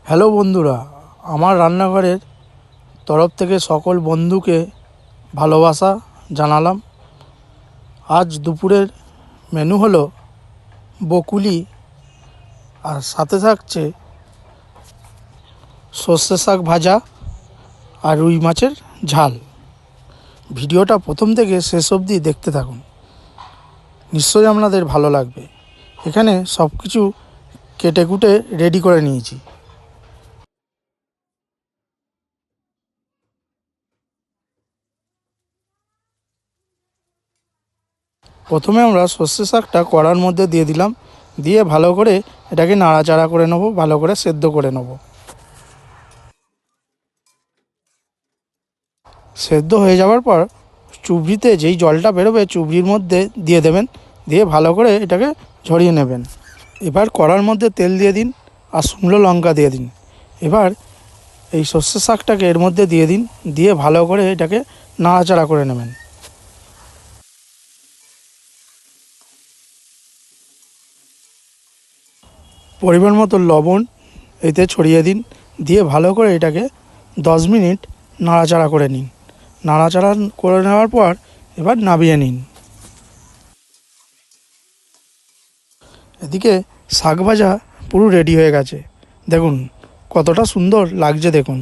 Hello বন্ধুরা, আমার রান্নাঘরের তরফ থেকে সকল বন্ধুকে ভালোবাসা জানালাম। আজ দুপুরের মেনু হলো বকুলি, আর সাথে থাকছে সর্ষে শাক ভাজা আর রুই মাছের ঝাল। ভিডিওটা প্রথম থেকে শেষ অবধি দেখতে থাকুন, নিশ্চয়ই আপনাদের ভালো লাগবে। এখানে সব কিছু কেটে কুটে রেডি করে নিয়েছি। প্রথমে আমরা সর্ষে শাকটা কড়ার মধ্যে দিয়ে দিলাম, দিয়ে ভালো করে এটাকে নাড়াচাড়া করে নেবো, ভালো করে সেদ্ধ করে নেব। সেদ্ধ হয়ে যাওয়ার পর চুবড়িতে যেই জলটা বেরোবে চুবড়ির মধ্যে দিয়ে দেবেন, দিয়ে ভালো করে এটাকে ঝরিয়ে নেবেন। এবার কড়ার মধ্যে তেল দিয়ে দিন আর শুকনো লঙ্কা দিয়ে দিন। এবার এই সর্ষে শাকটাকে এর মধ্যে দিয়ে দিন, দিয়ে ভালো করে এটাকে নাড়াচাড়া করে নেবেন। পরিমাণ মতো লবণ এতে ছড়িয়ে দিন, দিয়ে ভালো করে এটাকে 10 মিনিট নাড়াচাড়া করে নিন। নাড়াচাড়া করে নেওয়ার পর এবার নামিয়ে নিন। এদিকে শাক ভাজা পুরো রেডি হয়ে গেছে, দেখুন কতটা সুন্দর লাগছে দেখুন।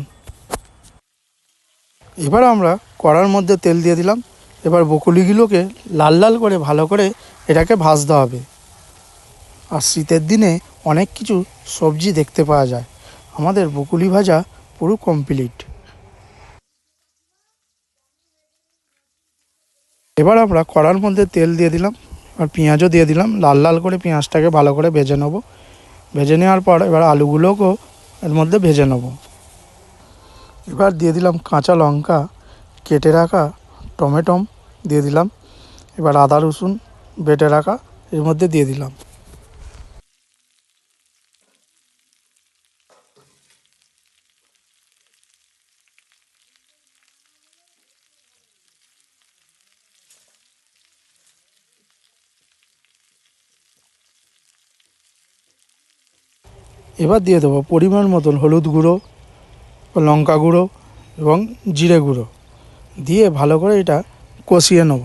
এবার আমরা কড়ার মধ্যে তেল দিয়ে দিলাম। এবার বকুলিগুলোকে লাল লাল করে ভালো করে এটাকে ভাজতে হবে। আর শীতের দিনে অনেক কিছু সবজি দেখতে পাওয়া যায়। আমাদের বকুলি ভাজা পুরো কমপ্লিট। এবার আমরা কড়ার মধ্যে তেল দিয়ে দিলাম আর পেঁয়াজও দিয়ে দিলাম। লাল লাল করে পেঁয়াজটাকে ভালো করে ভেজে নেব। ভেজে নেওয়ার পর এবার আলুগুলোকেও এর মধ্যে ভেজে নেব। এবার দিয়ে দিলাম কাঁচা লঙ্কা, কেটে রাখা টমেটো দিয়ে দিলাম। এবার আদা রসুন বেটে রাখা এর মধ্যে দিয়ে দিলাম। এবার দিয়ে দেবো পরিমাণ মতন হলুদ গুঁড়ো, লঙ্কা গুঁড়ো এবং জিরে গুঁড়ো, দিয়ে ভালো করে এটা কষিয়ে নেব।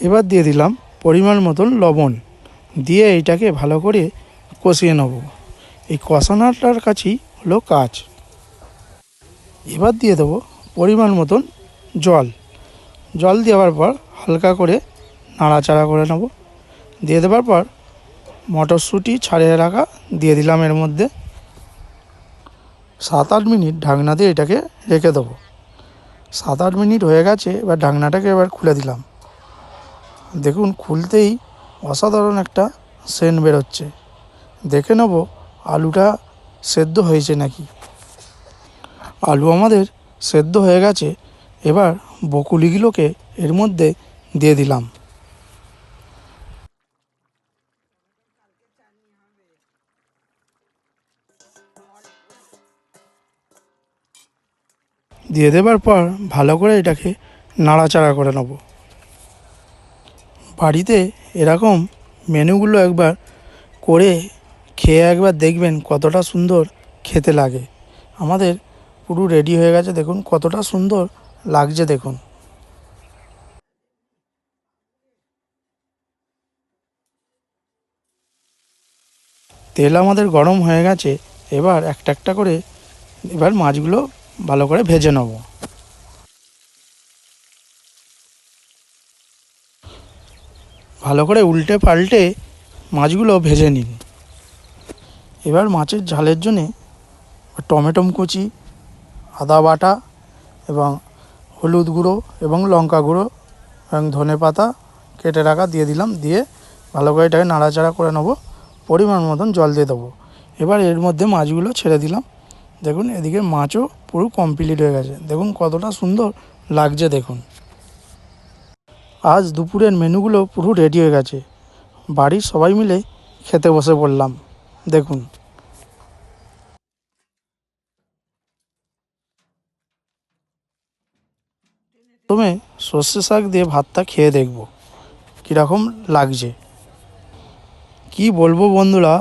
এবার দিয়ে দিলাম পরিমাণ মতন লবণ, দিয়ে এইটাকে ভালো করে কষিয়ে নেব। এই কষানোটার কাছেই হলো কাজ। এবার দিয়ে দেবো পরিমাণ মতন জল। জল দেওয়ার পর হালকা করে নাড়াচাড়া করে নেব। দিয়ে দেওয়ার পর মটরশুঁটি ছাড়িয়ে রাখা দিয়ে দিলাম এর মধ্যে। 7-8 মিনিট ঢাকনা দিয়ে এটাকে রেখে দেবো। 7-8 মিনিট হয়ে গেছে, এবার ঢাকনাটাকে এবার খুলে দিলাম। দেখুন খুলতেই অসাধারণ একটা সেন্ট বেরোচ্ছে। দেখে নেব আলুটা সেদ্ধ হয়েছে নাকি। আলু আমাদের সেদ্ধ হয়ে গেছে। এবার বকুলিগুলোকে এর মধ্যে দিয়ে দিলাম। দিয়ে দেবার পর ভালো করে এটাকে নাড়াচাড়া করে নেব। বাড়িতে এরকম মেনুগুলো একবার করে খেয়ে একবার দেখবেন কতটা সুন্দর খেতে লাগে। আমাদের পুরো রেডি হয়ে গেছে, দেখুন কতটা সুন্দর লাগছে দেখুন। তেল আমাদের গরম হয়ে গেছে। এবার একটা একটা করে এবার মাছগুলো ভালো করে ভেজে নেব। ভালো করে উল্টে পাল্টে মাছগুলো ভেজে নিন। এবার মাছের ঝালের জন্যে টমেটো কুচি, আদা বাটা এবং হলুদ গুঁড়ো এবং লঙ্কা গুঁড়ো এবং ধনে পাতা কেটে রাখা দিয়ে দিলাম। দিয়ে ভালো করে এটাকে নাড়াচাড়া করে নেব। পরিমাণ মতন জল দিয়ে দেবো। এবার এর মধ্যে মাছগুলো ছেড়ে দিলাম, দেখুন এদিকে মাছও পুরো কমপ্লিট হয়ে গেছে, দেখুন কতটা সুন্দর লাগছে। দেখুন আজ দুপুরের মেনুগুলো পুরো রেডি হয়ে গেছে, বাড়ির সবাই মিলে খেতে বসে পড়লাম। দেখুন প্রথমে সর্ষে শাক দিয়ে ভাতটা খেয়ে দেখব কীরকম লাগছে। কি বলবো বন্ধুরা,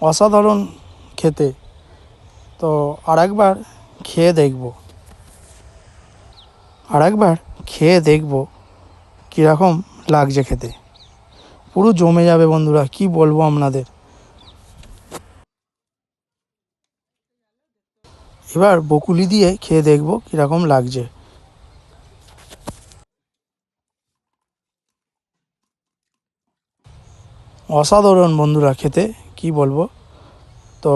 অসাধারণ খেতে। তো আরেকবার খেয়ে দেখব, কীরকম লাগছে খেতে। পুরো জমে যাবে বন্ধুরা, কি বলবো আপনাদের। এবার বকুলি দিয়ে খেয়ে দেখব কীরকম লাগছে। অসাধারণ বন্ধুরা খেতে, কি বলবো। তো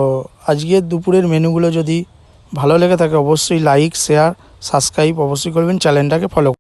আজকের দুপুরের মেনুগুলো যদি ভালো লেগে থাকে অবশ্যই লাইক, শেয়ার, সাবস্ক্রাইব অবশ্যই করবেন, চ্যানেলটাকে ফলো